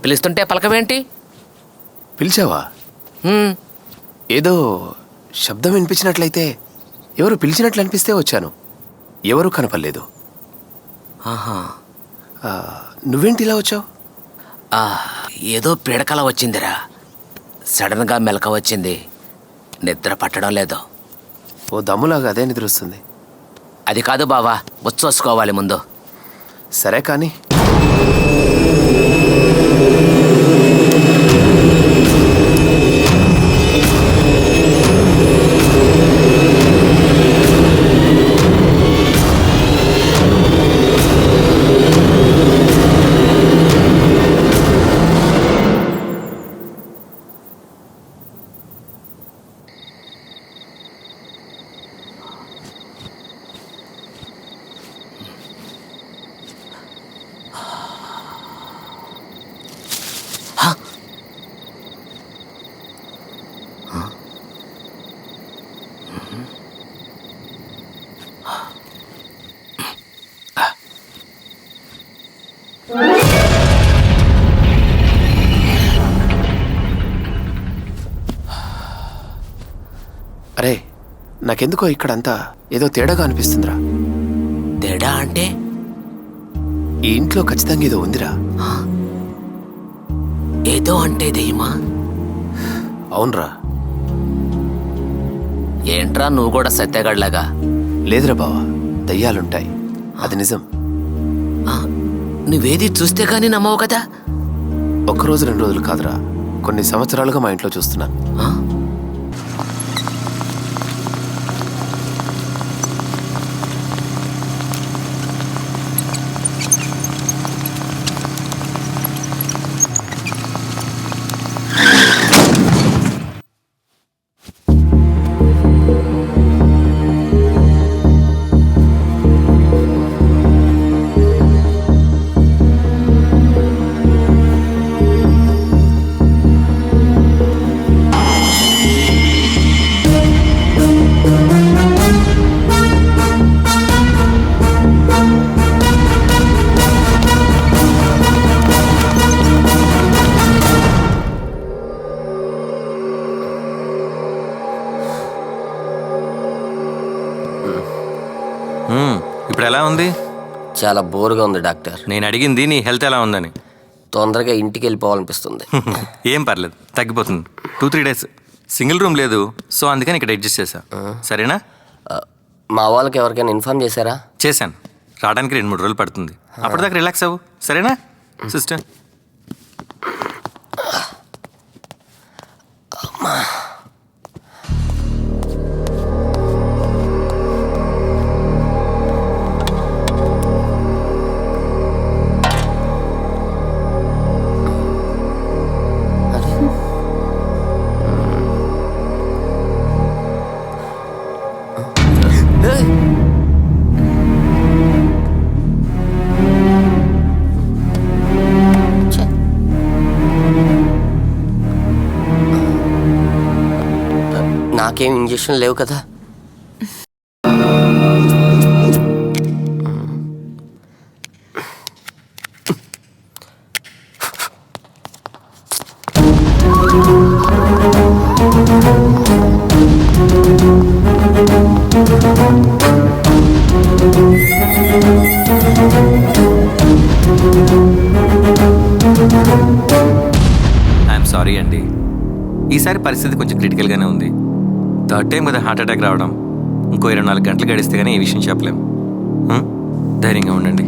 పిలుస్తుంటే పలకవేంటి? పిలిచావా? ఏదో శబ్దం వినిపించినట్లయితే, ఎవరు పిలిచినట్లు అనిపిస్తే వచ్చాను. ఎవరు కనపడలేదు. ఆహా, నువ్వేంటి ఇలా వచ్చావు? ఏదో పీడకల వచ్చిందిరా. సడన్గా మెలక వచ్చింది. నిద్ర పట్టడం లేదు. ఓ దమ్ములాగా అదే నిద్ర వస్తుంది. అది కాదు బావా, వచ్చేసుకోవాలి ముందు. సరే కానీ అరే, నాకెందుకో ఇక్కడంతా ఏదో తేడాగా అనిపిస్తుందిరా. తేడా అంటే? ఈ ఇంట్లో ఖచ్చితంగా ఏదో ఉందిరా. ఏదో అంటే దెయ్యమా? అవునరా. ఏంట్రా నువ్వు కూడా సత్యగాడిలాగా? లేదురా బావా, దయ్యాలుంటాయి, అది నిజం. నువ్వేది చూస్తే గానీ నమ్మవు కదా. ఒక్కరోజు 2 రోజులు కాదురా, కొన్ని సంవత్సరాలుగా మా ఇంట్లో చూస్తున్నా. ఇప్పుడు ఎలా ఉంది? చాలా బోర్గా ఉంది డాక్టర్. నేను అడిగింది నీ హెల్త్ ఎలా ఉందని. తొందరగా ఇంటికి వెళ్ళిపోవాలనిపిస్తుంది. ఏం పర్లేదు, తగ్గిపోతుంది. 2-3 days సింగిల్ రూమ్ లేదు, సో అందుకని ఇక్కడ అడ్జస్ట్ చేశా. సరేనా? మా వాళ్ళకి ఎవరికైనా ఇన్ఫార్మ్ చేశారా? చేశాను. రావడానికి 2-3 రోజులు పడుతుంది. అప్పటిదాకా రిలాక్స్ అవ్వు, సరేనా సిస్టర్? నాకేం ఇంజక్షన్ లేవు కదా? ఐఎమ్ సారీ అండి, ఈసారి పరిస్థితి కొంచెం క్రిటికల్గానే ఉంది. 3rd టైం కదా హార్ట్ అటాక్ రావడం. ఇంకో 24 గంటలు గడిస్తే కానీ ఈ విషయం చెప్పలేము. ధైర్యంగా ఉండండి.